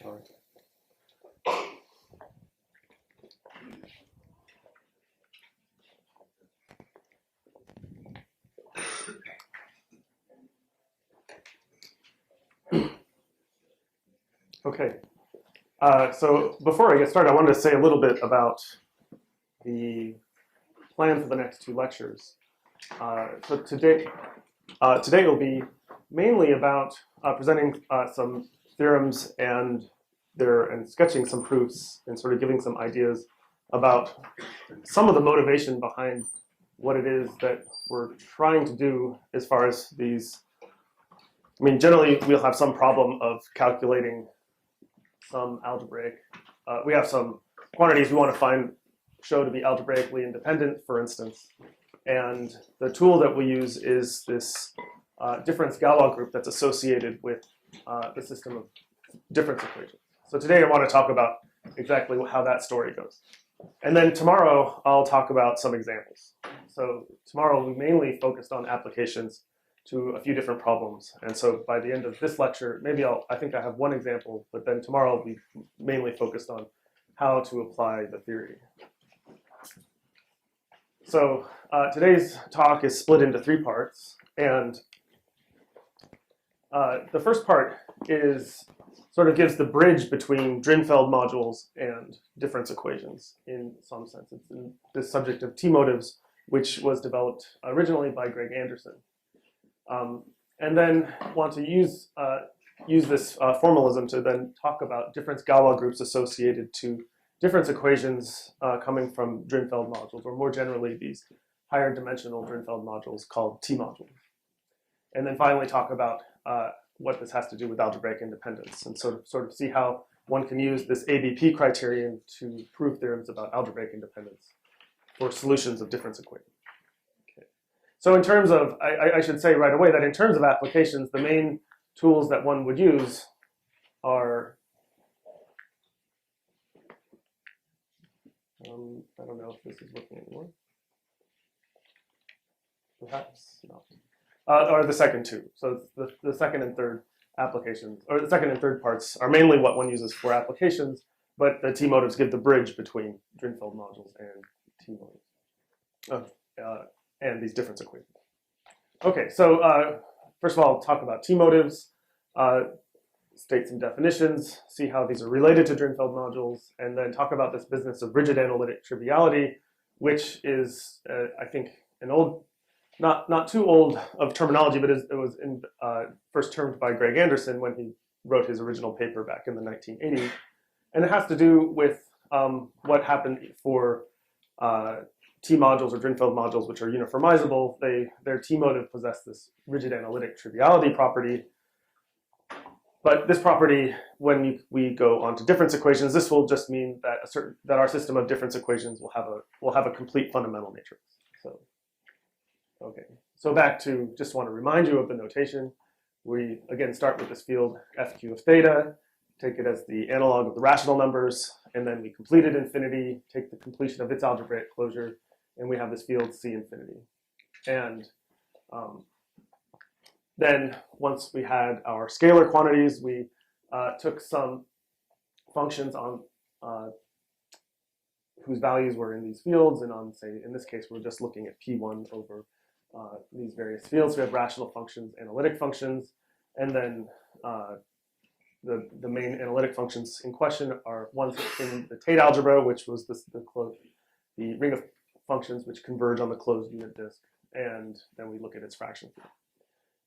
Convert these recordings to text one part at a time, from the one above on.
Sorry. Okay. So before I get started, I wanted to say a little bit about the plan for the next two lectures. So today will be mainly about presenting some theorems and sketching some proofs and sort of giving some ideas about some of the motivation behind what it is that we're trying to do as far as these. I mean, generally we'll have some problem of calculating some algebraic. We have some quantities we want to show to be algebraically independent, for instance. And the tool that we use is this difference Galois group that's associated with the system of difference equations. So today I want to talk about exactly how that story goes. And then tomorrow I'll talk about some examples. So tomorrow we mainly focused on applications to a few different problems. And so by the end of this lecture, maybe I think I have one example, but then tomorrow I'll be mainly focused on how to apply the theory. So today's talk is split into three parts. And the first part sort of gives the bridge between Drinfeld modules and difference equations in some sense. It's in the subject of T-motives, which was developed originally by Greg Anderson. And then want to use this formalism to then talk about difference Galois groups associated to difference equations coming from Drinfeld modules, or more generally these higher dimensional Drinfeld modules called T-modules. And then finally talk about what this has to do with algebraic independence, and sort of see how one can use this ABP criterion to prove theorems about algebraic independence for solutions of difference equations. Okay. So in terms of, I should say right away that in terms of applications, the main tools that one would use are, I don't know if this is working anymore. Perhaps not. Or the second two. So the second and third applications, or the second and third parts are mainly what one uses for applications, but the T-motives give the bridge between Drinfeld modules and T-motives, and these difference equations. Okay, so first of all, I'll talk about T-motives, state some definitions, see how these are related to Drinfeld modules, and then talk about this business of rigid analytic triviality, which is, I think, an old, not too old of terminology, but it was first termed by Greg Anderson when he wrote his original paper back in the 1980s. And it has to do with what happened for T-modules or Drinfeld modules, which are uniformizable. Their T-motive possess this rigid analytic triviality property. But this property, when we go on to difference equations, this will just mean that our system of difference equations will have a complete fundamental matrix. So, okay. So back to, just want to remind you of the notation. We again start with this field FQ of theta, take it as the analog of the rational numbers, and then we complete it infinity, take the completion of its algebraic closure, and we have this field C infinity. And then once we had our scalar quantities, we took some functions on whose values were in these fields, and on, say, in this case, we're just looking at P1 over these various fields. We have rational functions, analytic functions, and then the main analytic functions in question are ones in the Tate algebra, which was the ring of functions which converge on the closed unit disk, and then we look at its fraction field.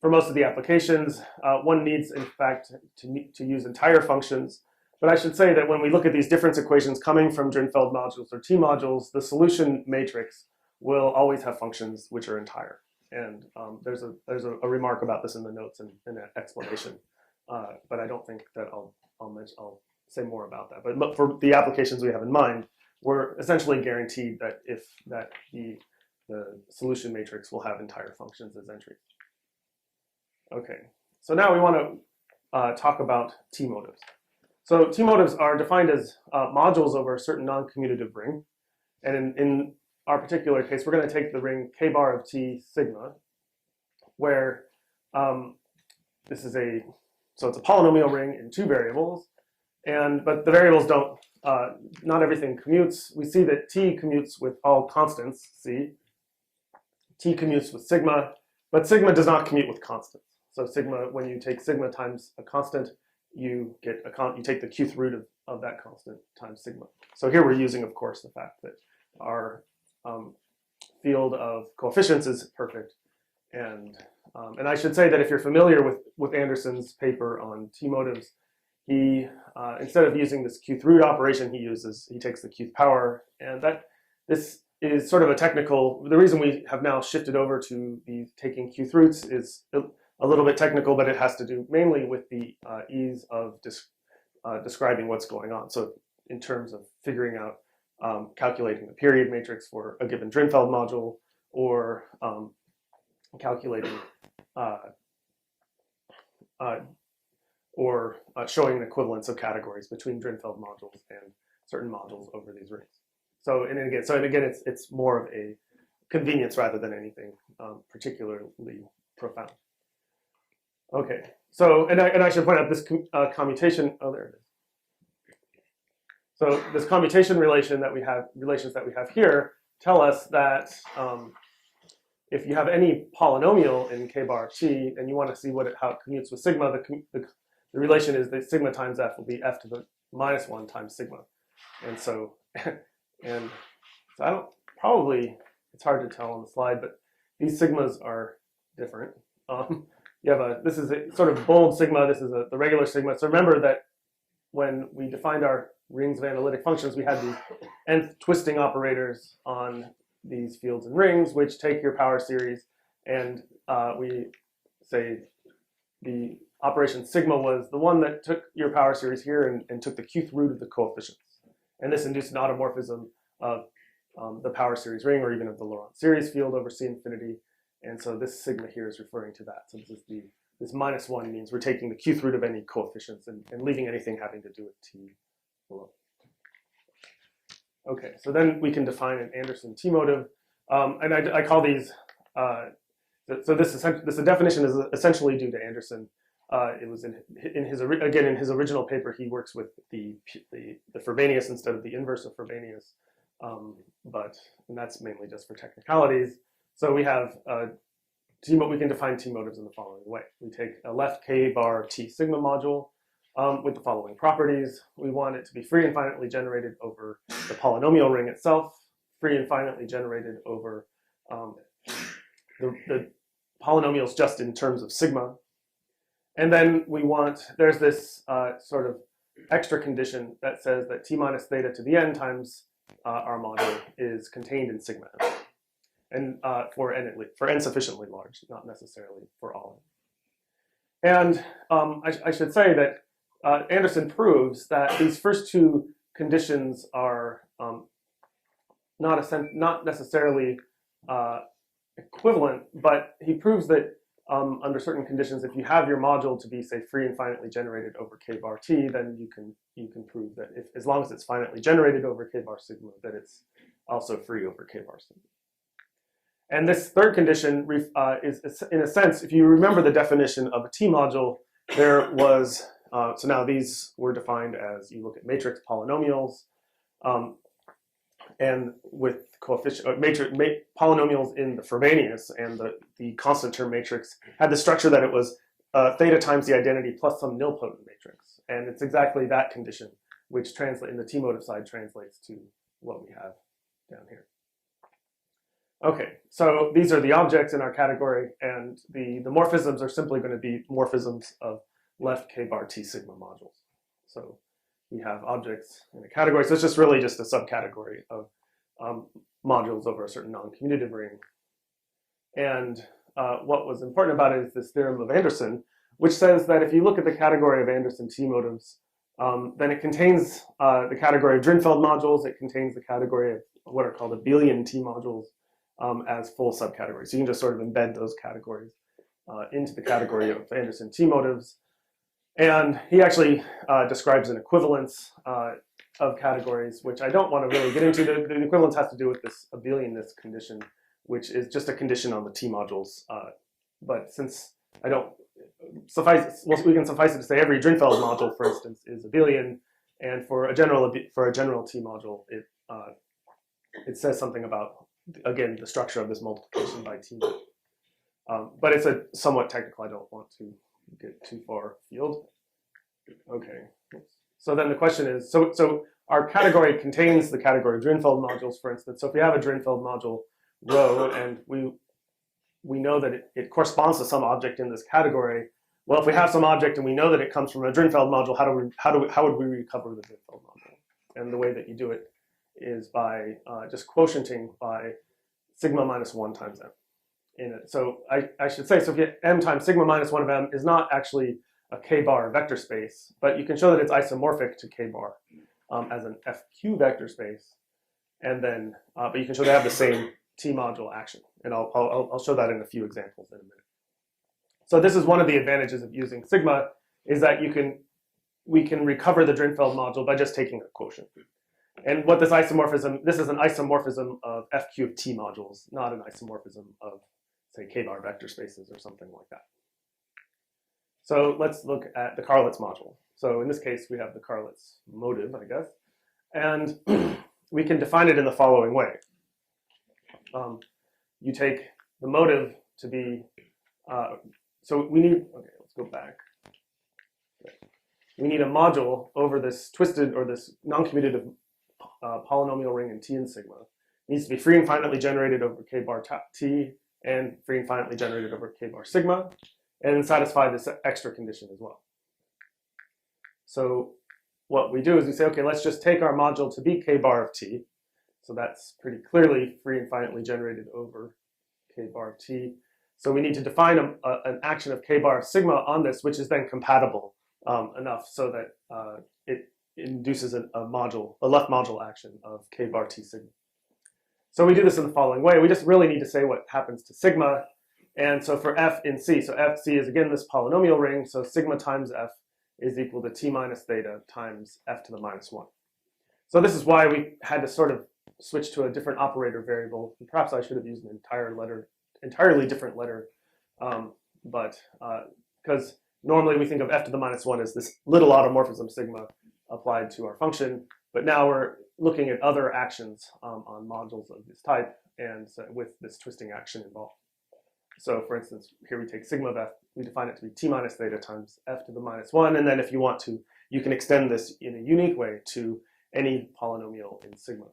For most of the applications, one needs, in fact, to use entire functions. But I should say that when we look at these difference equations coming from Drinfeld modules or T-modules, the solution matrix will always have functions which are entire. And there's a remark about this in the notes and an explanation. But I don't think that I'll say more about that. But for the applications we have in mind, we're essentially guaranteed that the solution matrix will have entire functions as entries. Okay, so now we want to talk about T-motives. So T-motives are defined as modules over a certain non-commutative ring. And in our particular case, we're going to take the ring K bar of T sigma, where it's a polynomial ring in two variables. but the variables don't, not everything commutes. We see that T commutes with all constants, C. T commutes with sigma, but sigma does not commute with constants. So sigma, when you take sigma times a constant, you get you take the qth root of that constant times sigma. So here we're using, of course, the fact that our field of coefficients is perfect. And I should say that if you're familiar with Anderson's paper on T-motives, he, instead of using this qth root operation, he takes the qth power. And this is sort of a technical, the reason we have now shifted over to the taking qth roots is a little bit technical, but it has to do mainly with the ease of describing what's going on. So in terms of figuring out calculating the period matrix for a given Drinfeld module, or calculating or showing an equivalence of categories between Drinfeld modules and certain modules over these rings. So again, it's more of a convenience rather than anything particularly profound. Okay, so and I should point out this commutation. Oh, there it is. So this commutation relations that we have here tell us that if you have any polynomial in k bar t and you want to see how it commutes with sigma, the relation is that sigma times f will be f to the minus 1 times sigma. And so I don't, it's hard to tell on the slide, but these sigmas are different. This is a sort of bold sigma, this is the regular sigma. So remember that when we defined our rings of analytic functions, we had these nth twisting operators on these fields and rings, which take your power series, and we say the operation sigma was the one that took your power series here and took the qth root of the coefficients. And this induced an automorphism of the power series ring, or even of the Laurent series field over C infinity. And so this sigma here is referring to that. So this minus 1 means we're taking the qth root of any coefficients and leaving anything having to do with t below. Okay, so then we can define an Anderson T-motive. And I call these, so this definition is essentially due to Anderson. It was in his original paper, he works with the Frobenius instead of the inverse of Frobenius. And that's mainly just for technicalities. So we have we can define T-motives in the following way. We take a left k bar T sigma module with the following properties. We want it to be free and finitely generated over the polynomial ring itself, free and finitely generated over the polynomials just in terms of sigma. And then there's this sort of extra condition that says that t minus theta to the n times our module is contained in sigma n. And for n sufficiently large, not necessarily for all n. And I should say that Anderson proves that these first two conditions are not necessarily equivalent, but he proves that under certain conditions, if you have your module to be, say, free and finitely generated over k bar t, then you can prove that as long as it's finitely generated over k bar sigma, that it's also free over k bar sigma. And this third condition is, in a sense, if you remember the definition of a T module, there was, so now these were defined as, you look at matrix polynomials, and with coefficient polynomials in the Frobenius, and the constant term matrix had the structure that it was theta times the identity plus some nilpotent matrix. And it's exactly that condition which in the T-motive side translates to what we have down here. Okay, so these are the objects in our category, and the morphisms are simply going to be morphisms of left k bar T sigma modules. So we have objects in a category, so it's just really just a subcategory of modules over a certain non-commutative ring. And what was important about it is this theorem of Anderson, which says that if you look at the category of Anderson T-motives, then it contains the category of Drinfeld modules, it contains the category of what are called abelian T-modules, as full subcategories. So you can just sort of embed those categories into the category of Anderson T-motives. And he actually describes an equivalence of categories, which I don't want to really get into. The equivalence has to do with this abelianness condition, which is just a condition on the T modules. But since we can suffice it to say every Drinfeld module, for instance, is abelian, And for a general T module, it says something about, again, the structure of this multiplication by T. But it's a somewhat technical. I don't want to get too far afield. Okay. So then the question is, so our category contains the category Drinfeld modules, for instance. So if we have a Drinfeld module rho and we know that it corresponds to some object in this category, well, if we have some object and we know that it comes from a Drinfeld module, how would we recover the Drinfeld module? And the way that you do it is by just quotienting by sigma minus 1 times m in it. So I should say, so if you get m times sigma minus 1 of m is not actually a k-bar vector space, but you can show that it's isomorphic to k-bar as an fq vector space, and then but you can show they have the same T module action, and I'll show that in a few examples in a minute. So this is one of the advantages of using sigma, is that we can recover the Drinfeld module by just taking a quotient. And what this is an isomorphism of fq of T modules, not an isomorphism of, say, k-bar vector spaces or something like that. So let's look at the Karlitz module. So in this case, we have the Karlitz motive, I guess, and we can define it in the following way. You take the motive to be, so we need, okay, let's go back. We need a module over this twisted or this non-commutative polynomial ring in T and sigma. It needs to be free and finitely generated over k bar T and free and finitely generated over k bar sigma, and satisfy this extra condition as well. So what we do is we say, okay, let's just take our module to be k bar of T. So that's pretty clearly free and finitely generated over k bar of T. So we need to define an action of k bar of sigma on this, which is then compatible enough so that it induces a left module action of k bar T sigma. So we do this in the following way. We just really need to say what happens to sigma. And so for f in C, so fc is again this polynomial ring, so sigma times f is equal to T minus theta times f to the minus 1. So this is why we had to sort of switch to a different operator variable. And perhaps I should have used an entirely different letter, but because normally we think of f to the minus 1 as this little automorphism sigma applied to our function, but now we're looking at other actions on modules of this type, and so with this twisting action involved. So for instance, here we take sigma of f, we define it to be T minus theta times f to the minus 1, and then if you want to, you can extend this in a unique way to any polynomial in sigma.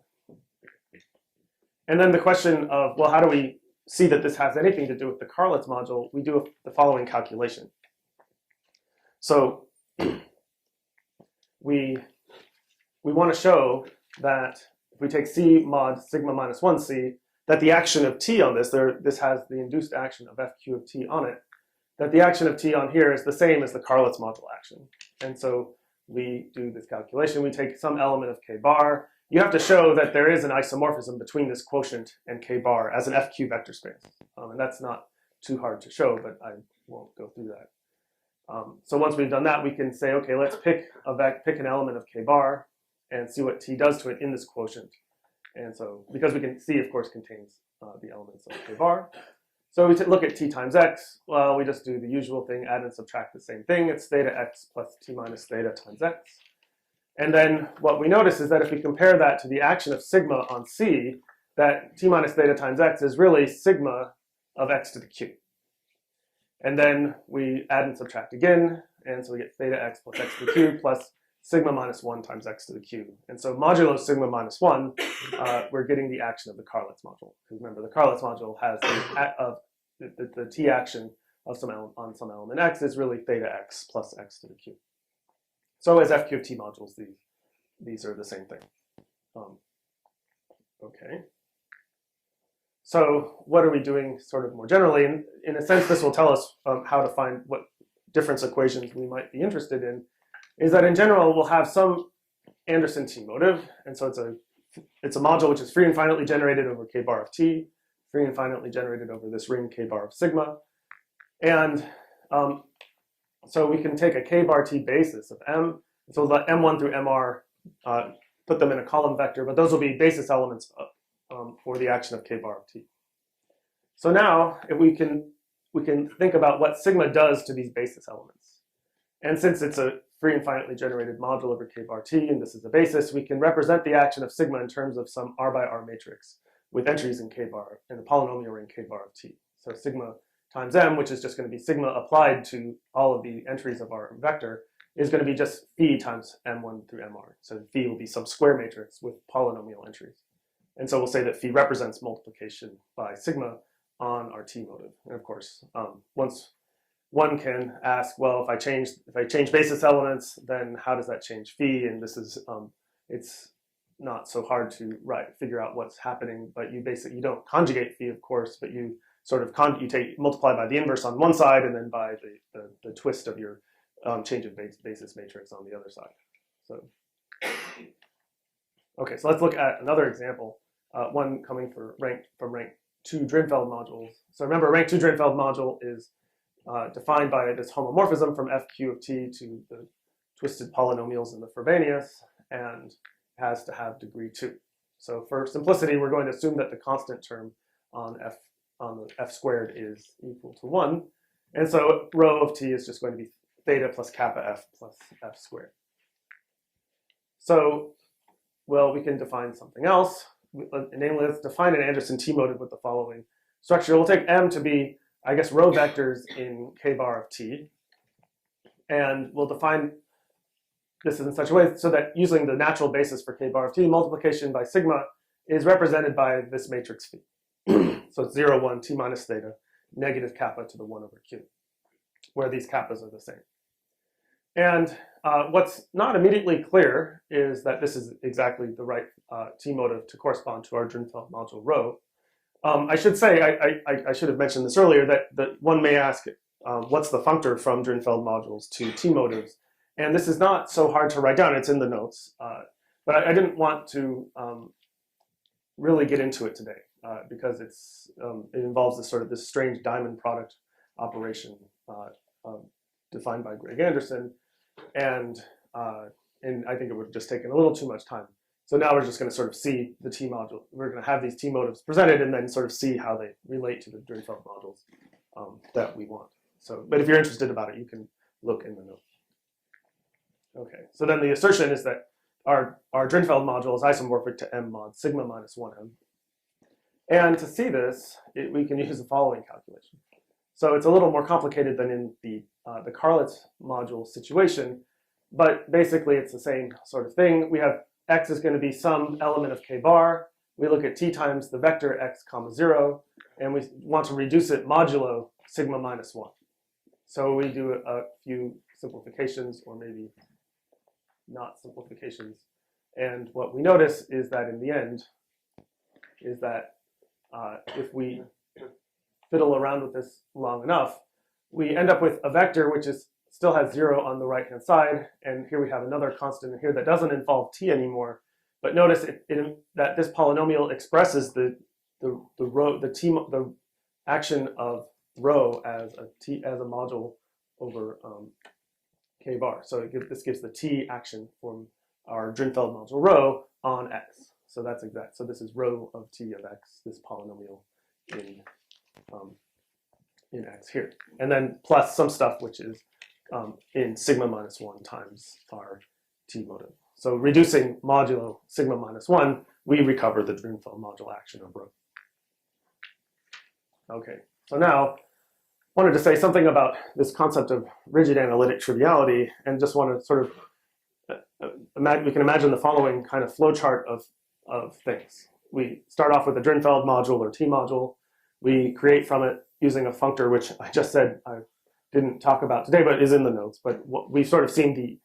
And then the question of, well, how do we see that this has anything to do with the Karlitz module? We do the following calculation. So we want to show that if we take C mod sigma minus 1C, that the action of T on this, this has the induced action of fq of T on it, that the action of T on here is the same as the Karlitz module action. And so we do this calculation. We take some element of k bar. You have to show that there is an isomorphism between this quotient and k bar as an fq vector space. And that's not too hard to show, but I won't go through that. So once we've done that, we can say, okay, let's pick an element of k bar and see what T does to it in this quotient. And so, because we can C, of course, contains the elements of k bar. So we look at T times x. Well, we just do the usual thing, add and subtract the same thing. It's theta x plus T minus theta times x. And then what we notice is that if we compare that to the action of sigma on C, that T minus theta times x is really sigma of x to the q. And then we add and subtract again, and so we get theta x plus x to the q plus sigma minus 1 times x to the q. And so modulo sigma minus 1, we're getting the action of the Karlitz module. Because remember, the Karlitz module has the T action of on some element x is really theta x plus x to the q. So as fq of T modules, these are the same thing. Okay. So what are we doing sort of more generally? In a sense, this will tell us how to find what difference equations we might be interested in. Is that in general, we'll have some Anderson T motive. And so it's a module which is free and finitely generated over k bar of T, free and finitely generated over this ring k bar of sigma. And so we can take a k bar T basis of M. So we'll let M1 through MR, put them in a column vector, but those will be basis elements for the action of k bar of T. So now if we can think about what sigma does to these basis elements. And since it's a free and finitely generated module over k bar t, and this is the basis, we can represent the action of sigma in terms of some r by r matrix with entries in k bar in the polynomial ring k bar of t. So sigma times m, which is just going to be sigma applied to all of the entries of our vector, is going to be just phi times m1 through mr. So phi will be some square matrix with polynomial entries. And so we'll say that phi represents multiplication by sigma on our t motive. And of course, once one can ask, well, if I change basis elements, then how does that change phi? And this is it's not so hard to figure out what's happening. But you don't conjugate phi, of course, but you sort of multiply by the inverse on one side, and then by the twist of your change of basis matrix on the other side. So okay, so let's look at another example, one coming from rank 2 Drinfeld modules. So remember, rank 2 Drinfeld module is defined by this homomorphism from fq of t to the twisted polynomials in the Frobenius, and has to have degree 2. So for simplicity, we're going to assume that the constant term on the f squared is equal to 1. And so rho of t is just going to be theta plus kappa f plus f squared. So, well, we can define something else. Namely, let's define an Anderson t motive with the following structure. We'll take m to be, I guess, row vectors in k bar of t. And we'll define this in such a way so that using the natural basis for k bar of t, multiplication by sigma is represented by this matrix phi. So it's 0, 1, t minus theta, negative kappa to the 1 over q, where these kappas are the same. And what's not immediately clear is that this is exactly the right t motive to correspond to our Drinfeld module rho. I should say, I should have mentioned this earlier, that one may ask, what's the functor from Drinfeld modules to t motives? And this is not so hard to write down, it's in the notes. But I didn't want to really get into it today because it involves this strange diamond product operation defined by Greg Anderson. And I think it would have just taken a little too much time. So now we're just going to sort of see the t module. We're going to have these t motives presented and then sort of see how they relate to the Drinfeld modules that we want. So, but if you're interested about it, you can look in the notes. Okay, so then the assertion is that our Drinfeld module is isomorphic to m mod sigma minus 1m. And to see this, we can use the following calculation. So it's a little more complicated than in the Karlitz module situation, but basically it's the same sort of thing. We have x is going to be some element of k bar. We look at t times the vector x comma 0, and we want to reduce it modulo sigma minus 1. So we do a few simplifications, or maybe not simplifications. And what we notice is that in the end, is that if we fiddle around with this long enough, we end up with a vector which still has 0 on the right-hand side, and here we have another constant in here that doesn't involve t anymore. But notice that this polynomial expresses the action of rho as a module over k bar. So this gives the t action from our Drinfeld module rho on x. So that's exact. So this is rho of t of x, this polynomial in x here, and then plus some stuff which is in sigma minus 1 times our t motive. So reducing modulo sigma minus 1, we recover the Drinfeld module action of rho. Okay, so now I wanted to say something about this concept of rigid analytic triviality, and just want to sort of we can imagine the following kind of flowchart of things. We start off with a Drinfeld module or t module. We create from it using a functor, which I just said I didn't talk about today, but is in the notes. But we've sort of seen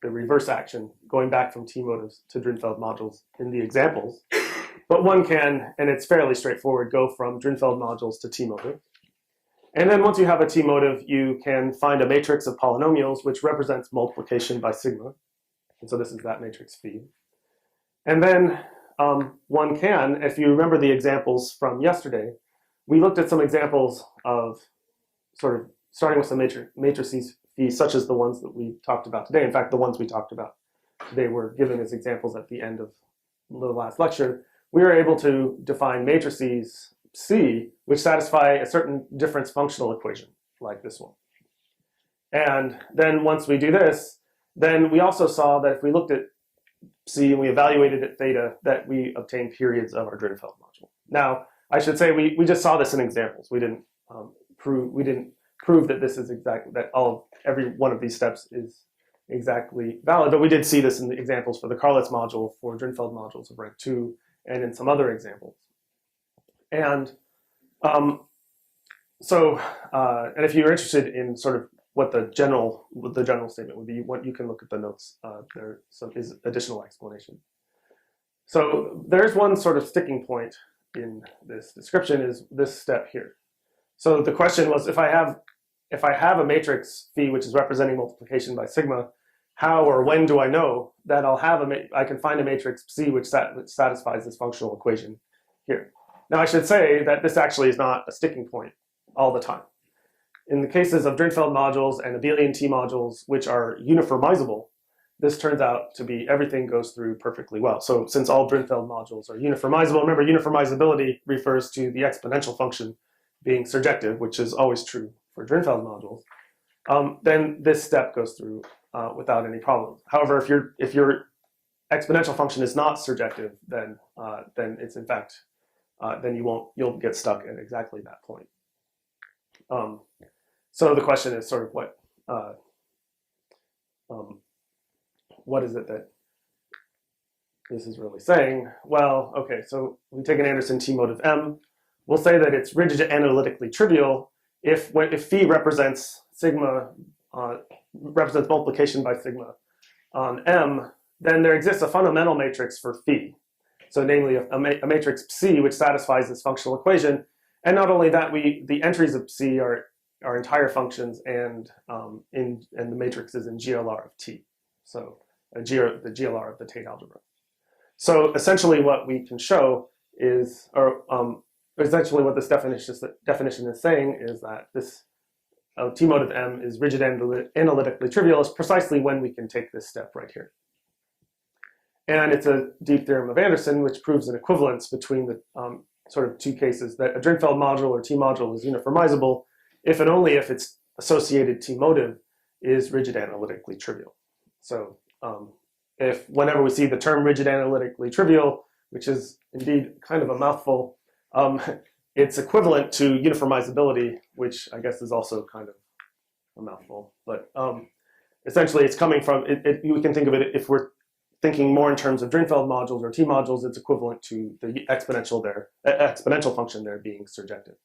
the reverse action going back from t motives to Drinfeld modules in the examples. But one can, and it's fairly straightforward, go from Drinfeld modules to t motive. And then once you have a t motive, you can find a matrix of polynomials which represents multiplication by sigma. And so this is that matrix phi. And then one can, if you remember the examples from yesterday, we looked at some examples of sort of starting with some matrices phi, such as the ones that we talked about today. In fact, the ones we talked about today were given as examples at the end of the last lecture. We were able to define matrices C which satisfy a certain difference functional equation, like this one. And then once we do this, then we also saw that if we looked at C and we evaluated at theta, that we obtained periods of our Drinfeld module. Now, I should say we just saw this in examples. We didn't prove that this is exact, that every one of these steps is exactly valid, but we did see this in the examples for the Carlitz module, for Drinfeld modules of rank 2, and in some other examples. And and if you're interested in sort of what the general statement would be, you can look at the notes. There is additional explanation. So there's one sort of sticking point in this description, is this step here. So the question was, if I have a matrix phi which is representing multiplication by sigma, how or when do I know that I can find a matrix C which satisfies this functional equation here? Now I should say that this actually is not a sticking point all the time. In the cases of Drinfeld modules and abelian T modules, which are uniformizable, this turns out to be everything goes through perfectly well. So since all Drinfeld modules are uniformizable, remember uniformizability refers to the exponential function being surjective, which is always true for Drinfeld modules, then this step goes through without any problems. However, if your exponential function is not surjective, then it's in fact then you'll get stuck at exactly that point. So the question is sort of what is it that this is really saying? Well, okay, so we take an Anderson T mode of M. We'll say that it's rigid analytically trivial if phi represents sigma, represents multiplication by sigma on M, then there exists a fundamental matrix for phi. So namely a matrix C which satisfies this functional equation. And not only that, the entries of C are entire functions, and the matrix is in GLR of T. So the GLR of the Tate algebra. So essentially what we can show is, essentially what this definition is saying is that this T mode of M is rigid analytically trivial is precisely when we can take this step right here. And it's a deep theorem of Anderson, which proves an equivalence between the sort of two cases, that a Drinfeld module or T module is uniformizable if and only if its associated T motive is rigid analytically trivial. So if whenever we see the term rigid analytically trivial, which is indeed kind of a mouthful, it's equivalent to uniformizability, which I guess is also kind of a mouthful. But essentially it's coming from, we can think of it, if we're thinking more in terms of Drinfeld modules or T modules, it's equivalent to the exponential function there being surjective.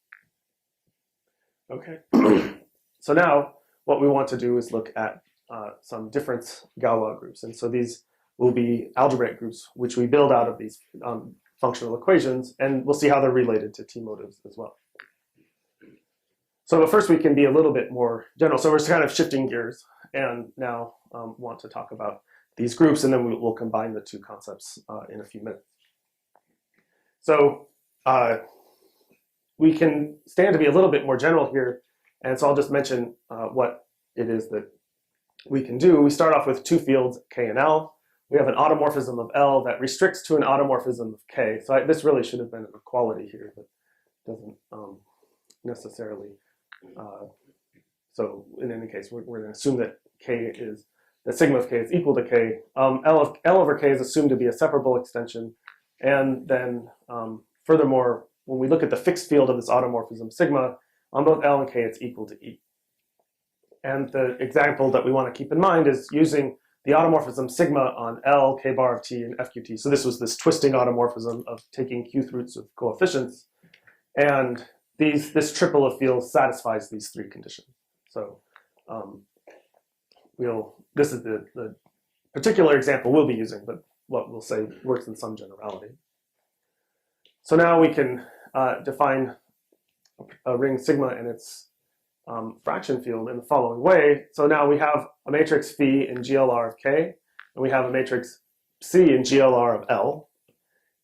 Okay, so now what we want to do is look at some difference Galois groups. And so these will be algebraic groups, which we build out of these functional equations, and we'll see how they're related to T motives as well. So first we can be a little bit more general. So we're kind of shifting gears and now want to talk about these groups, and then we'll combine the two concepts in a few minutes. So we can stand to be a little bit more general here, and so I'll just mention what it is that we can do. We start off with two fields, K and L. We have an automorphism of L that restricts to an automorphism of K. So this really should have been an equality here, but doesn't necessarily. So in any case, we're going to assume that that sigma of K is equal to K. L over K is assumed to be a separable extension. And then furthermore, when we look at the fixed field of this automorphism sigma, on both L and K, it's equal to E. And the example that we want to keep in mind is using the automorphism sigma on L, K bar of T, and FQT. So this was this twisting automorphism of taking Qth roots of coefficients. And this triple of fields satisfies these three conditions. So this is the particular example we'll be using, but what we'll say works in some generality. So now we can define a ring sigma and its fraction field in the following way. So now we have a matrix phi in GLR of K, and we have a matrix C in GLR of L,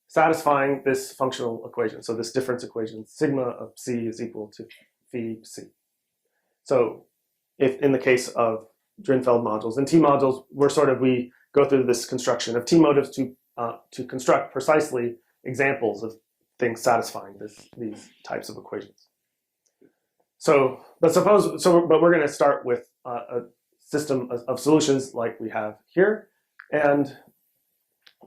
satisfying this functional equation. So this difference equation, sigma of C is equal to phi C. So if in the case of Drinfeld modules and T modules, we go through this construction of T motives to construct precisely examples of things satisfying these types of equations. But we're going to start with a system of solutions like we have here. And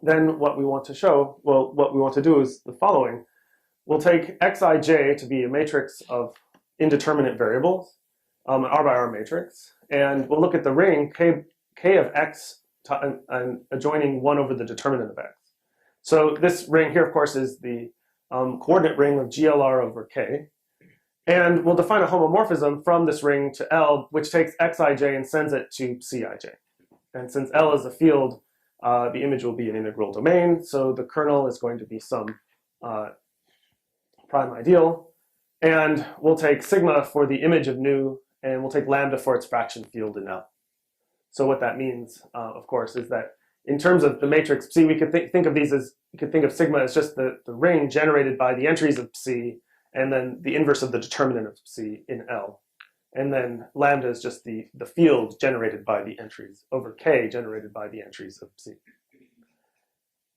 then what we want to show, well, what we want to do is the following. We'll take xij to be a matrix of indeterminate variables, an R by R matrix, and we'll look at the ring k of x and adjoining 1 over the determinant of x. So this ring here, of course, is the coordinate ring of GLR over k. And we'll define a homomorphism from this ring to L, which takes xij and sends it to Cij. And since L is a field, the image will be an integral domain, so the kernel is going to be some prime ideal. And we'll take sigma for the image of nu, and we'll take lambda for its fraction field in L. So what that means, of course, is that in terms of the matrix Psi, we could think of these as, we could think of sigma as just the ring generated by the entries of Psi, and then the inverse of the determinant of Psi in L. And then lambda is just the field generated by the entries over k generated by the entries of Psi.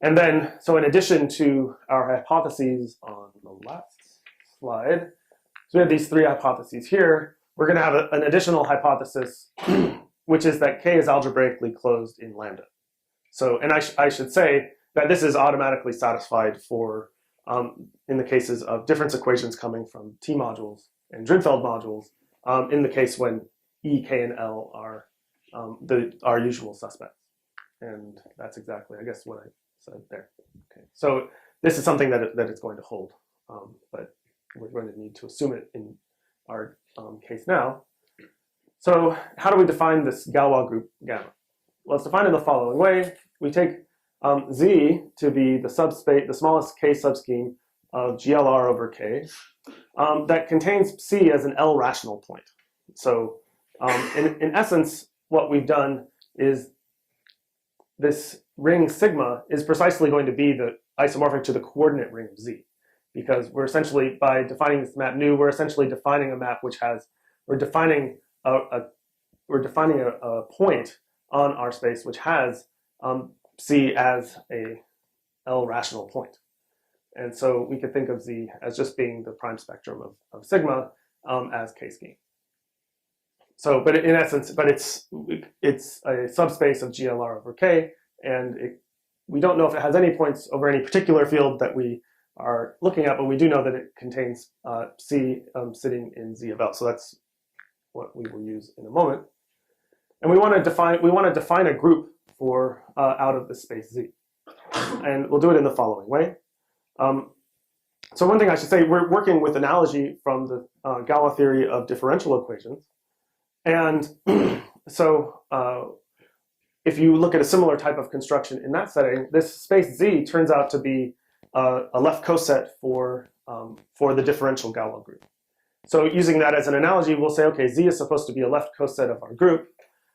And then, so in addition to our hypotheses on the last slide, so we have these 3 hypotheses here. We're going to have an additional hypothesis, which is that k is algebraically closed in lambda. So, and I should say that this is automatically satisfied for, in the cases of difference equations coming from T modules and Drinfeld modules, in the case when E, K, and L are our usual suspects. And that's exactly, I guess, what I said there. Okay. So this is something that it's going to hold, but we're going to need to assume it in our case now. So how do we define this Galois group gamma? Well, it's defined in the following way. We take Z to be the subspace, the smallest K subscheme of GLR over K that contains Psi as an L rational point. So in essence, what we've done is this ring sigma is precisely going to be the isomorphic to the coordinate ring of Z, because we're essentially, by defining this map nu, we're essentially defining a map which has, we're defining a point on our space which has C as a L rational point. And so we could think of Z as just being the prime spectrum of sigma as K scheme. So, but in essence, but it's a subspace of GLR over K, and we don't know if it has any points over any particular field that we are looking at, but we do know that it contains C sitting in Z of L. So that's what we will use in a moment. And we want to define a group for out of the space Z, and we'll do it in the following way. So one thing I should say, we're working with analogy from the Galois theory of differential equations, and so if you look at a similar type of construction in that setting, this space Z turns out to be a left coset for the differential Galois group. So using that as an analogy, we'll say, okay, Z is supposed to be a left coset of our group.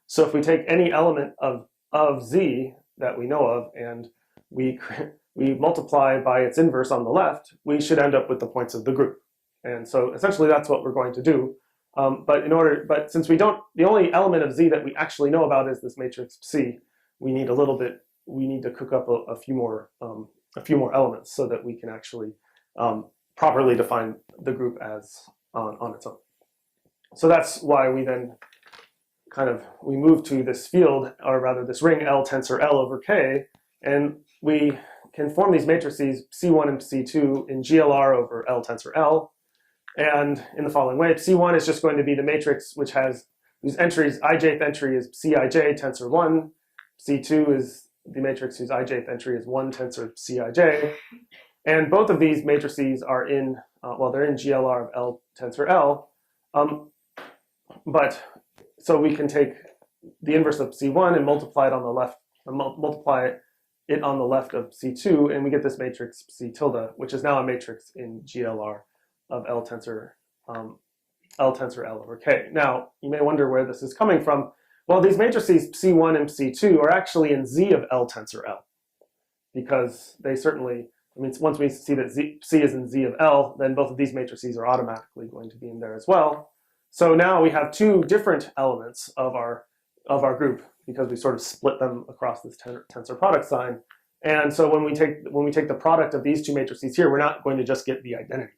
So if we take any element of Z that we know of and we multiply by its inverse on the left, we should end up with the points of the group. And so essentially that's what we're going to do. But since the only element of Z that we actually know about is this matrix C, we need to cook up a few more elements so that we can actually properly define the group as on its own. So that's why we then we move to this field, or rather this ring L tensor L over K, and we can form these matrices C1 and C2 in GLR over L tensor L. And in the following way, C1 is just going to be the matrix whose entries, ijth entry is Cij tensor 1. C2 is the matrix whose ijth entry is 1 tensor Cij. And both of these matrices are in, they're in GLR of L tensor L. So we can take the inverse of C1 and multiply it on the left, multiply it on the left of C2, and we get this matrix C tilde, which is now a matrix in GLR of L tensor L over K. Now, you may wonder where this is coming from. Well, these matrices C1 and C2 are actually in Z of L tensor L, because they certainly, once we see that C is in Z of L, then both of these matrices are automatically going to be in there as well. So now we have two different elements of our group, because we sort of split them across this tensor product sign. And so when we take the product of these two matrices here, we're not going to just get the identity.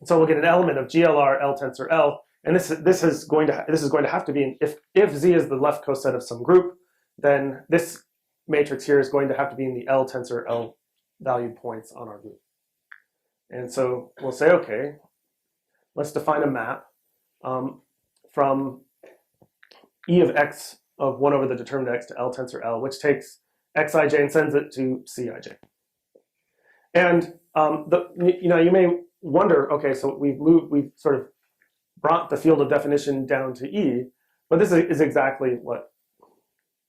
So we'll get an element of GLR L tensor L And this is going to have to be, if Z is the left coset of some group, then this matrix here is going to have to be in the L tensor L valued points on our group. And so we'll say, okay, let's define a map from E of X of 1 over the determinant X to L tensor L, which takes Xij and sends it to Cij. And you may wonder, okay, so we've sort of brought the field of definition down to E, but this is exactly what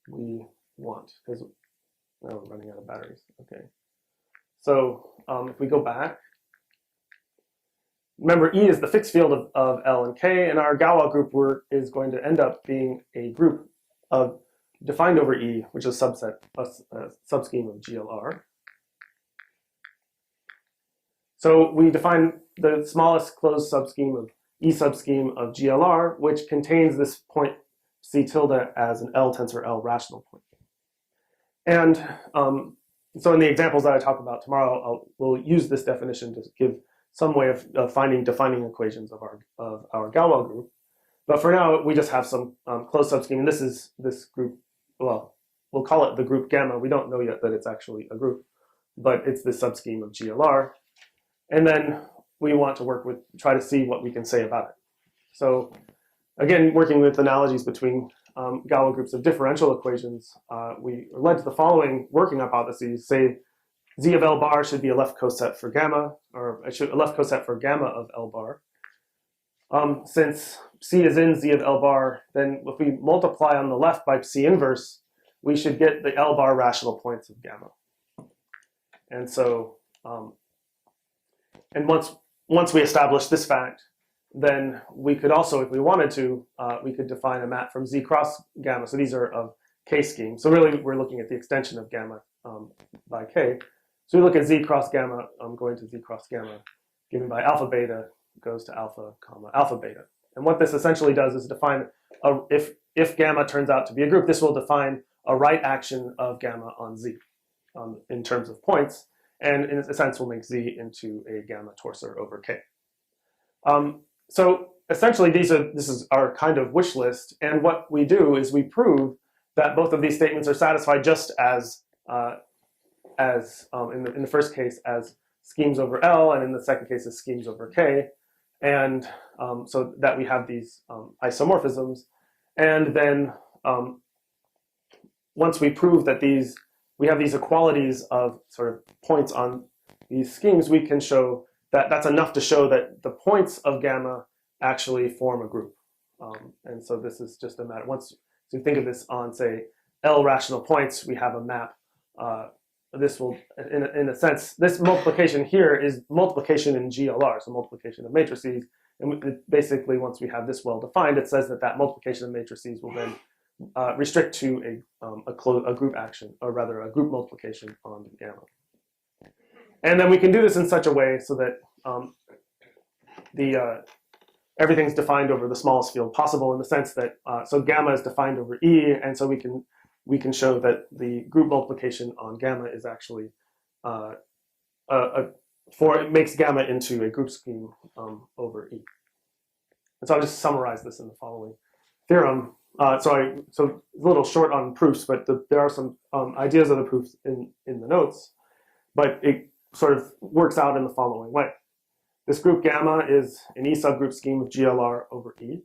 we want, because we're running out of batteries. Okay, so if we go back, remember E is the fixed field of L and K, and our Galois group is going to end up being a group of defined over E, which is a subscheme of GLR. So we define the smallest closed subscheme of E subscheme of GLR, which contains this point C tilde as an L tensor L rational point. And so in the examples that I talk about tomorrow, we'll use this definition to give some way of defining equations of our Galois group. But for now, we just have some closed subscheme, and this is this group. Well, we'll call it the group gamma. We don't know yet that it's actually a group, but it's the subscheme of GLR. And then we want to try to see what we can say about it. So again, working with analogies between Galois groups of differential equations, we are led to the following working hypotheses. Say Z of L bar should be a left coset for gamma, or a left coset for gamma of L bar. Since C is in Z of L bar, then if we multiply on the left by C inverse, we should get the L bar rational points of gamma. And so, and once we establish this fact, then we could also, if we wanted to, we could define a map from Z cross gamma. So these are of K scheme. So really, we're looking at the extension of gamma by K. So we look at Z cross gamma, going to Z cross gamma, given by alpha beta goes to alpha comma alpha beta. And what this essentially does is define, if gamma turns out to be a group, this will define a right action of gamma on Z in terms of points. And in a sense, will make Z into a gamma torsor over K. So essentially, this is our kind of wish list. And what we do is we prove that both of these statements are satisfied just as in the first case as schemes over L, and in the second case as schemes over K. And so that we have these isomorphisms. And then once we prove that we have these equalities of sort of points on these schemes, we can show that that's enough to show that the points of gamma actually form a group. And so this is just a matter, once you think of this on, say, L rational points, we have a map. This will, in a sense, this multiplication here is multiplication in GLR, so multiplication of matrices. And basically, once we have this well defined, it says that multiplication of matrices will then restrict to a group action, or rather a group multiplication on gamma. And then we can do this in such a way so that everything's defined over the smallest field possible, in the sense that so gamma is defined over E, and so we can show that the group multiplication on gamma is actually it makes gamma into a group scheme over E. And so I'll just summarize this in the following theorem. So it's a little short on proofs, but there are some ideas of the proofs in the notes, but it sort of works out in the following way. This group gamma is an E subgroup scheme of GLR over E.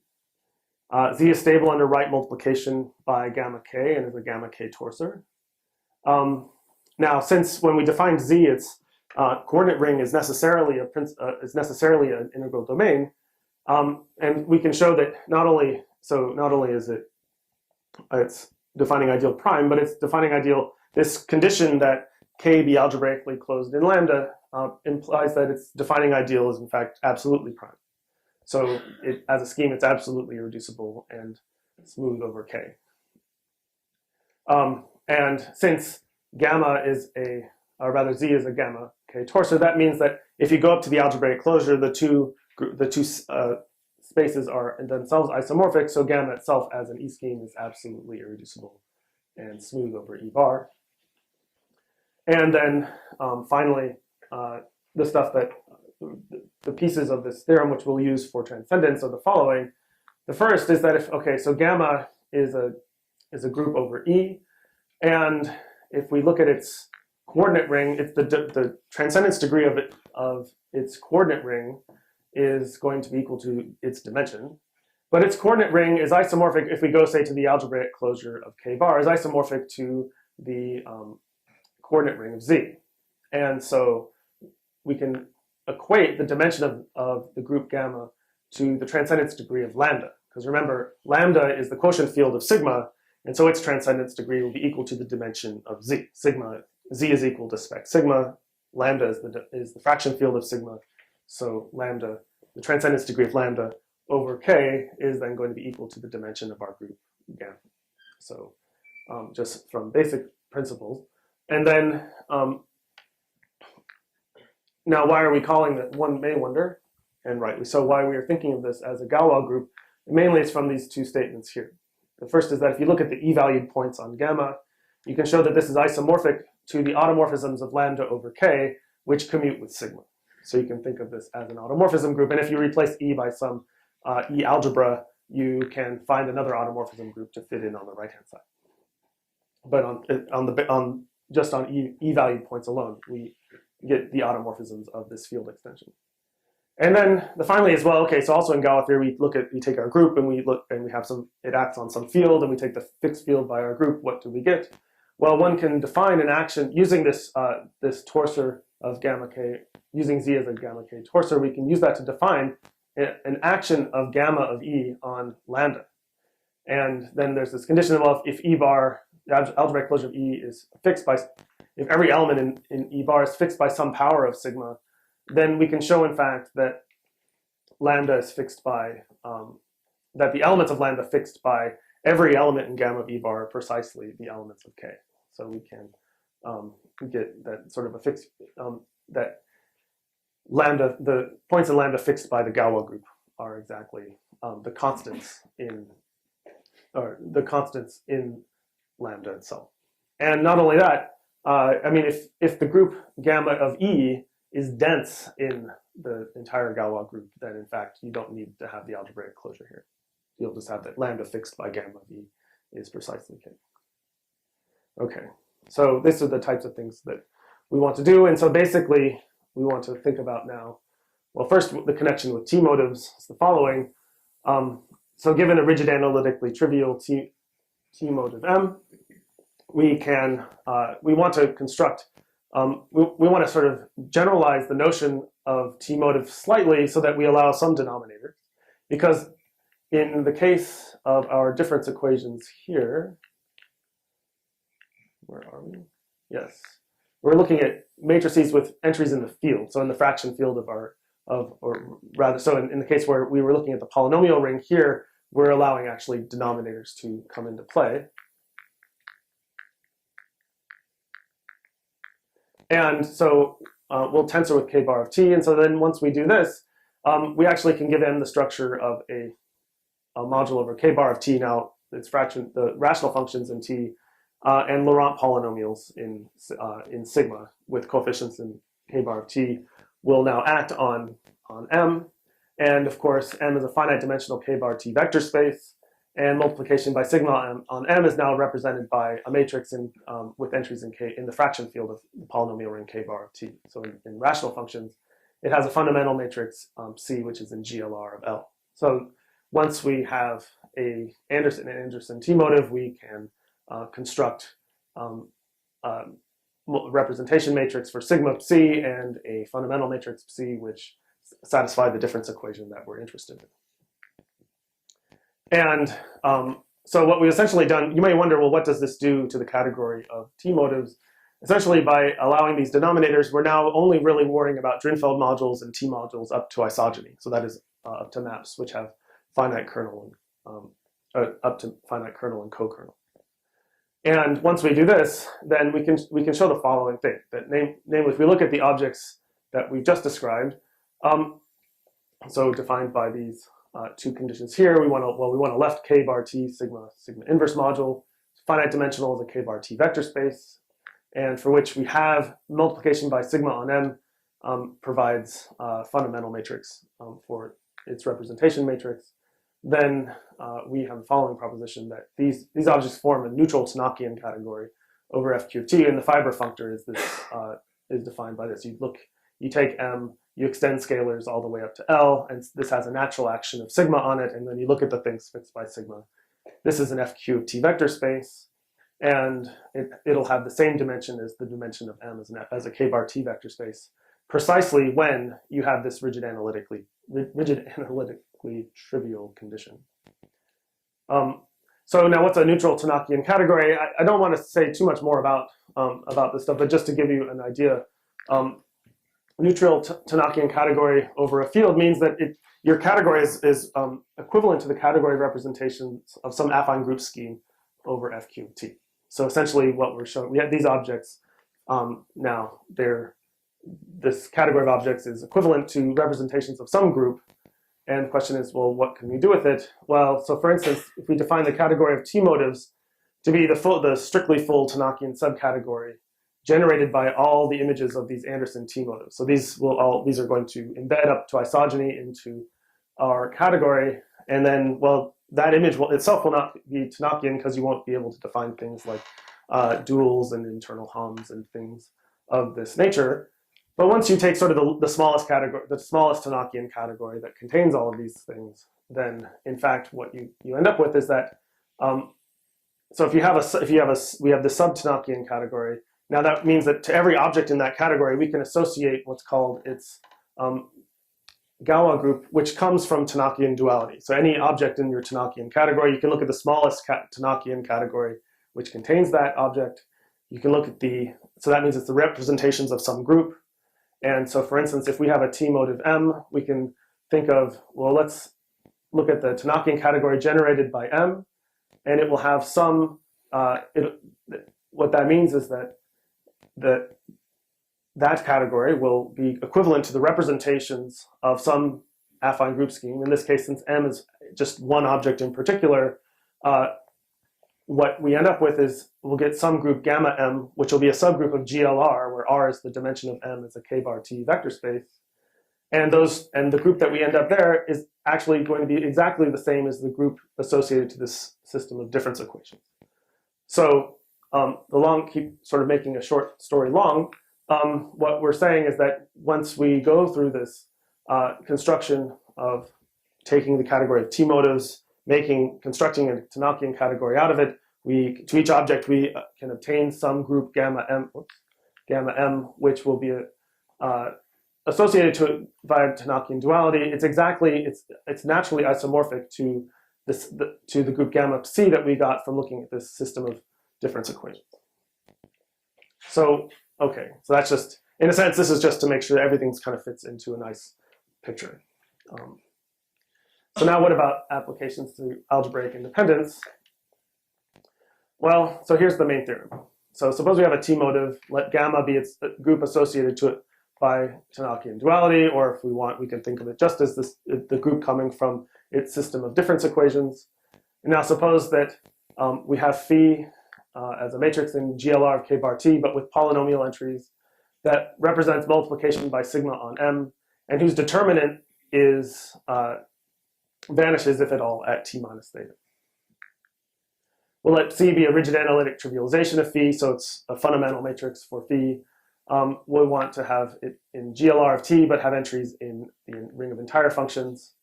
Z is stable under right multiplication by gamma K and is a gamma K torsor. Now, since when we defined Z, its coordinate ring is necessarily an integral domain, and we can show that not only is it's defining ideal prime, but it's defining ideal. This condition that K be algebraically closed in lambda implies that its defining ideal is in fact absolutely prime. So as a scheme, it's absolutely irreducible and smooth over K. And since gamma is or rather Z is a gamma K torsor, that means that if you go up to the algebraic closure, the two spaces are in themselves isomorphic, so gamma itself as an E scheme is absolutely irreducible and smooth over E bar. And then finally, the stuff that the pieces of this theorem which we'll use for transcendence are the following. The first is that if, okay, so gamma is a group over E, and if we look at its coordinate ring, if the transcendence degree of its coordinate ring is going to be equal to its dimension. But its coordinate ring is isomorphic, if we go, say, to the algebraic closure of k bar, is isomorphic to the coordinate ring of Z. And so we can equate the dimension of the group gamma to the transcendence degree of lambda. Because remember, lambda is the quotient field of sigma, and so its transcendence degree will be equal to the dimension of Z. Sigma, Z is equal to spec sigma, lambda is the fraction field of sigma, so lambda, the transcendence degree of lambda over k is then going to be equal to the dimension of our group gamma. So just from basic principles. And then, now why are we calling that? One may wonder, and rightly so, why we are thinking of this as a Galois group. Mainly it's from these two statements here. The first is that if you look at the e-valued points on gamma, you can show that this is isomorphic to the automorphisms of lambda over k, which commute with sigma. So you can think of this as an automorphism group, and if you replace E by some E algebra, you can find another automorphism group to fit in on the right-hand side. But just on e-valued points alone, we get the automorphisms of this field extension. And then finally as well, okay, so also in Galois theory, we take our group and we have it acts on some field, and we take the fixed field by our group. What do we get? Well, one can define an action using this torsor of gamma k, using Z as a gamma k torsor. We can use that to define an action of gamma of E on lambda. And then there's this condition, well, if E bar, the algebraic closure of E is fixed by, if every element in E bar is fixed by some power of sigma, then we can show in fact that lambda is fixed by, that the elements of lambda fixed by every element in gamma of E bar are precisely the elements of K. So we can get that sort of a fixed, that lambda, the points in lambda fixed by the Galois group are exactly the constants in lambda itself. And not only that, I mean, if the group gamma of E is dense in the entire Galois group, then in fact you don't need to have the algebraic closure here. You'll just have that lambda fixed by gamma of E is precisely K. Okay, so these are the types of things that we want to do, and so basically we want to think about now, well, first the connection with T motives is the following. So given a rigid analytically trivial T motive M, we want to construct, we want to sort of generalize the notion of T motive slightly so that we allow some denominators. Because in the case of our difference equations here, where are we? Yes. We're looking at matrices with entries in the field, so in the fraction field so in the case where we were looking at the polynomial ring here, we're allowing actually denominators to come into play. And so we'll tensor with k bar of t, and so then once we do this, we actually can give M the structure of a module over k bar of t. Now it's the rational functions in t, and Laurent polynomials in sigma with coefficients in k bar of t will now act on M. And of course, M is a finite dimensional k bar t vector space, and multiplication by sigma on M is now represented by a matrix with entries in the fraction field of the polynomial ring k bar of t. So in rational functions, it has a fundamental matrix C, which is in GLR of L. So once we have a Anderson T motive, we can construct representation matrix for sigma psi and a fundamental matrix psi, which satisfy the difference equation that we're interested in. And so what we've essentially done, you may wonder, well, what does this do to the category of T motives? Essentially, by allowing these denominators, we're now only really worrying about Drinfeld modules and T modules up to isogeny. So that is up to maps which have finite kernel and up to finite kernel and co-kernel. And once we do this, then we can show the following thing, that namely, if we look at the objects that we've just described, so defined by these two conditions here, we want a left k bar t sigma inverse module, finite dimensional is a k bar t vector space, and for which we have multiplication by sigma on M provides a fundamental matrix for its representation matrix. then we have the following proposition that these objects form a neutral Tanakian category over F Q of T, and the fiber functor is this is defined by this. You take M, you extend scalars all the way up to L, and this has a natural action of sigma on it, and then you look at the things fixed by sigma. This is an FQ of T vector space, and it'll have the same dimension as the dimension of M as a K bar T vector space, precisely when you have this rigid analytically trivial condition. So now what's a neutral Tanakian category? I don't want to say too much more about this stuff, but just to give you an idea, neutral Tanakian category over a field means that your category is equivalent to the category representations of some affine group scheme over FQ of T. So essentially what we're showing, we have these objects now, this category of objects is equivalent to representations of some group. And the question is, well, what can we do with it? Well, so for instance, if we define the category of T motives to be the strictly full Tanakian subcategory generated by all the images of these Anderson T motives. So these are going to embed up to isogeny into our category, and then, well, that image itself will not be Tanakian because you won't be able to define things like duals and internal hums and things of this nature. But once you take sort of the smallest category, the smallest Tanakian category that contains all of these things, then in fact what you end up with is that so if we have the sub-Tanakian category. Now that means that to every object in that category we can associate what's called its Galois group, which comes from Tanakian duality. So any object in your Tanakian category, you can look at the smallest Tanakian category which contains that object. You can look at so that means it's the representations of some group. And so, for instance, if we have a T motive M, we can think of, well, let's look at the Tanakian category generated by M, and it will have some, what that means is that category will be equivalent to the representations of some affine group scheme. In this case, since M is just one object in particular, what we end up with is we'll get some group gamma M, which will be a subgroup of GLR, where R is the dimension of M as a K bar T vector space. And the group that we end up there is actually going to be exactly the same as the group associated to this system of difference equations. So keep sort of making a short story long, what we're saying is that once we go through this construction of taking the category of T motives, constructing a Tanakian category out of it, to each object we can obtain some group gamma M, which will be associated to it via Tanakian duality. It's naturally isomorphic to the group gamma C that we got from looking at this system of difference equations. So okay, so that's just, in a sense, this is just to make sure that everything kind of fits into a nice picture. So now what about applications to algebraic independence? Well, so here's the main theorem. So suppose we have a T motive, let gamma be its group associated to it by Tanakian duality, or if we want, we can think of it just as the group coming from its system of difference equations. And now suppose that we have phi as a matrix in GLR of K bar T, but with polynomial entries that represents multiplication by sigma on M, and whose determinant is vanishes, if at all, at T minus theta. We'll let C be a rigid analytic trivialization of phi, so it's a fundamental matrix for phi. We want to have it in GLR of T, but have entries in the ring of entire functions.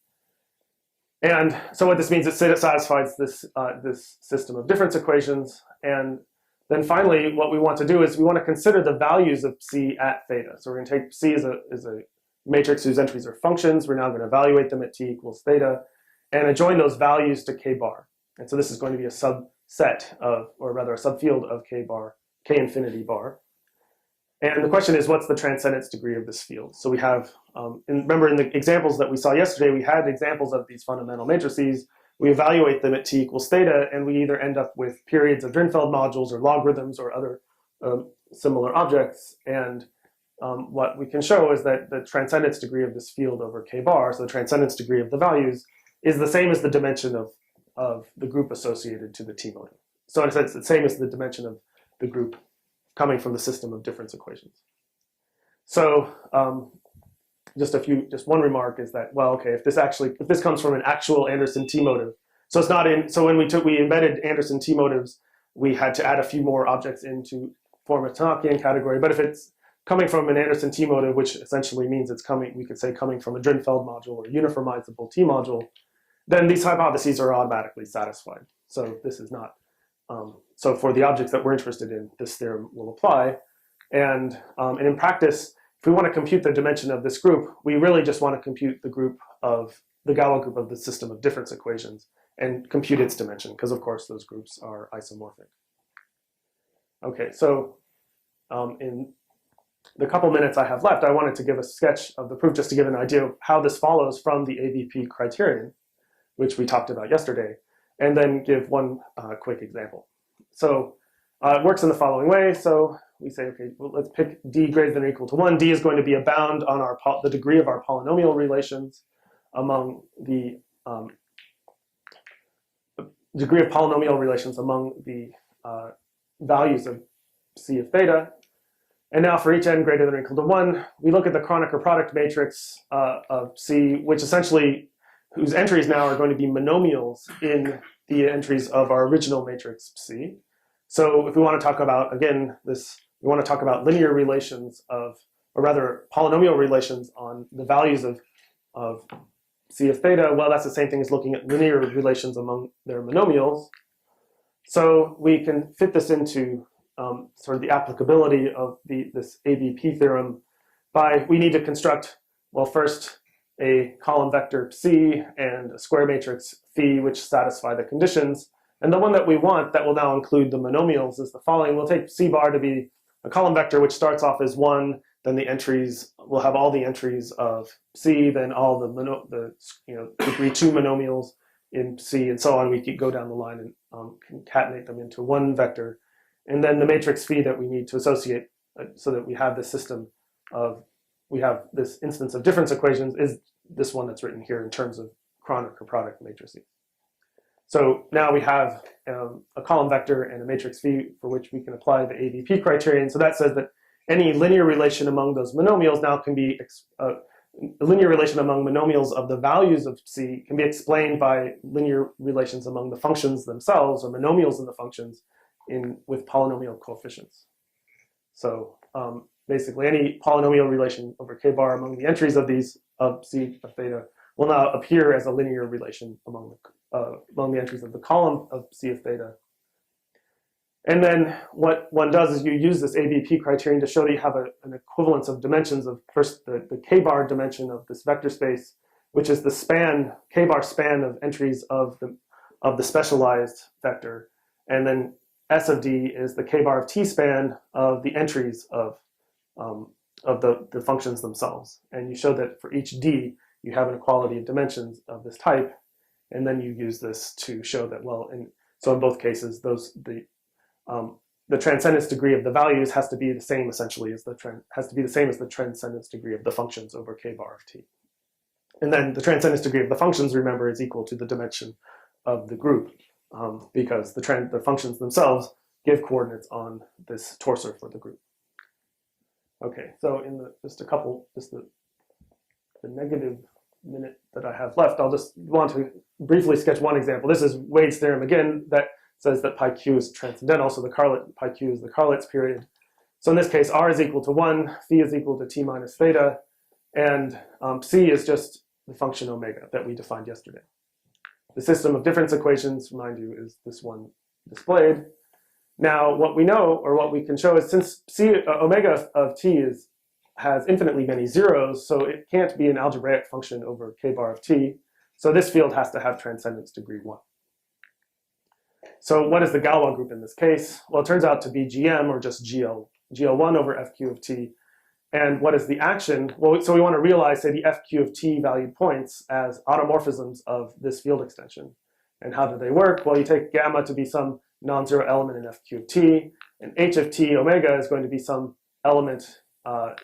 And so what this means is it satisfies this system of difference equations. And then finally, what we want to do is we want to consider the values of C at theta. So we're going to take C as a matrix whose entries are functions. We're now going to evaluate them at T equals theta and adjoin those values to K bar. And so this is going to be a subset of, or rather a subfield of K bar, K infinity bar. And the question is, what's the transcendence degree of this field? So we have, remember in the examples that we saw yesterday, we had examples of these fundamental matrices. We evaluate them at T equals theta, and we either end up with periods of Drinfeld modules or logarithms or other similar objects. And what we can show is that the transcendence degree of this field over K bar, so the transcendence degree of the values, is the same as the dimension of the group associated to the T motive. So in a sense, it's the same as the dimension of the group coming from the system of difference equations. So just one remark is that, well, okay, if this comes from an actual Anderson T motive, so it's not in, so when we embedded Anderson T motives, we had to add a few more objects in to form a Tanakian category. But if it's coming from an Anderson T motive, which essentially means it's coming, we could say coming from a Drinfeld module or uniformizable T module, then these hypotheses are automatically satisfied. So this is not, so for the objects that we're interested in, this theorem will apply. And in practice, if we want to compute the dimension of this group, we really just want to compute the group of the Galois group of the system of difference equations and compute its dimension, because of course those groups are isomorphic. Okay, so in the couple minutes I have left, I wanted to give a sketch of the proof just to give an idea of how this follows from the AVP criterion, which we talked about yesterday, and then give one quick example. So it works in the following way. So we say, okay, well, let's pick d greater than or equal to 1. D is going to be a bound on the degree of our polynomial relations among the degree of polynomial relations among the values of C of theta. And now for each n greater than or equal to 1, we look at the Kronecker product matrix of C, which essentially, whose entries now are going to be monomials in the entries of our original matrix C. So if we want to talk about, again, we want to talk about linear relations of, or rather polynomial relations on the values of C of theta, well, that's the same thing as looking at linear relations among their monomials. So we can fit this into sort of the applicability of this AVP theorem by, we need to construct, well, first a column vector C and a square matrix phi, which satisfy the conditions. And the one that we want that will now include the monomials is the following. We'll take C bar to be a column vector which starts off as 1, then the entries, we'll have all the entries of C, then all the degree 2 monomials in C, and so on. We could go down the line and concatenate them into one vector. And then the matrix phi that we need to associate so that we have this system of, we have this instance of difference equations is this one that's written here in terms of Kronecker product matrices. So now we have a column vector and a matrix phi for which we can apply the AVP criterion. So that says that any linear relation among those monomials now can be, a linear relation among monomials of the values of C can be explained by linear relations among the functions themselves, or monomials in the functions with polynomial coefficients. So basically any polynomial relation over k bar among the entries of these of C of theta will now appear as a linear relation among the entries of the column of C of theta. And then what one does is you use this AVP criterion to show that you have an equivalence of dimensions of first the k bar dimension of this vector space, which is the span, k bar span of entries of the specialized vector, and then S of D is the k bar of T span of the entries of the functions themselves. And you show that for each D, you have an equality of dimensions of this type, and then you use this to show that, well, so in both cases, the transcendence degree of the values has to be the same essentially as the transcendence degree of the functions over k bar of T. And then the transcendence degree of the functions, remember, is equal to the dimension of the group, because the functions themselves give coordinates on this torsor for the group. Okay, so in the negative minute that I have left, I'll just want to briefly sketch one example. This is Wade's theorem again that says that pi q is transcendental, so pi q is the Karlitz period. So in this case, r is equal to 1, phi is equal to t minus theta, and c is just the function omega that we defined yesterday. The system of difference equations, remind you, is this one displayed. Now, what we know, or what we can show, is since omega of t has infinitely many zeros, so it can't be an algebraic function over k bar of t, so this field has to have transcendence degree 1. So what is the Galois group in this case? Well, it turns out to be GM, or just GL1 over FQ of t. And what is the action? Well, so we want to realize, say, the FQ of t valued points as automorphisms of this field extension. And how do they work? Well, you take gamma to be some non-zero element in FQ of t, and h of t omega is going to be some element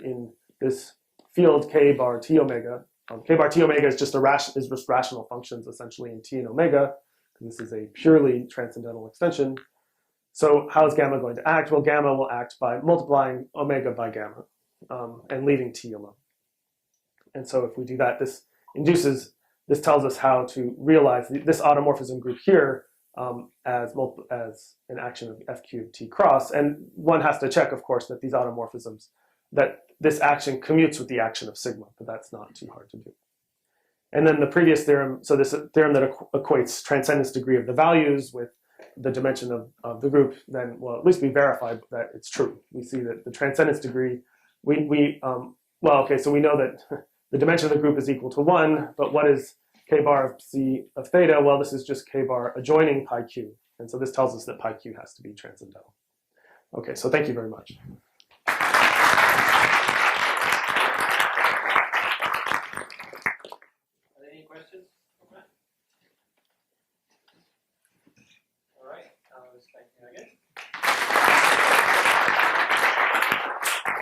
in this field k bar t omega. K bar t omega is just rational functions essentially in t and omega. This is a purely transcendental extension. So how is gamma going to act? Well, gamma will act by multiplying omega by gamma and leaving t alone. And so if we do that, this tells us how to realize this automorphism group here as an action of f cubed t cross. And one has to check, of course, that these automorphisms, that this action commutes with the action of sigma, but that's not too hard to do. And then the previous theorem, so this theorem that equates transcendence degree of the values with the dimension of the group, then, well, at least we verified that it's true. We see that the transcendence degree, so we know that the dimension of the group is equal to 1, but what is k bar of c of theta? Well, this is just k bar adjoining pi q. And so this tells us that pi q has to be transcendental. Okay, so thank you very much.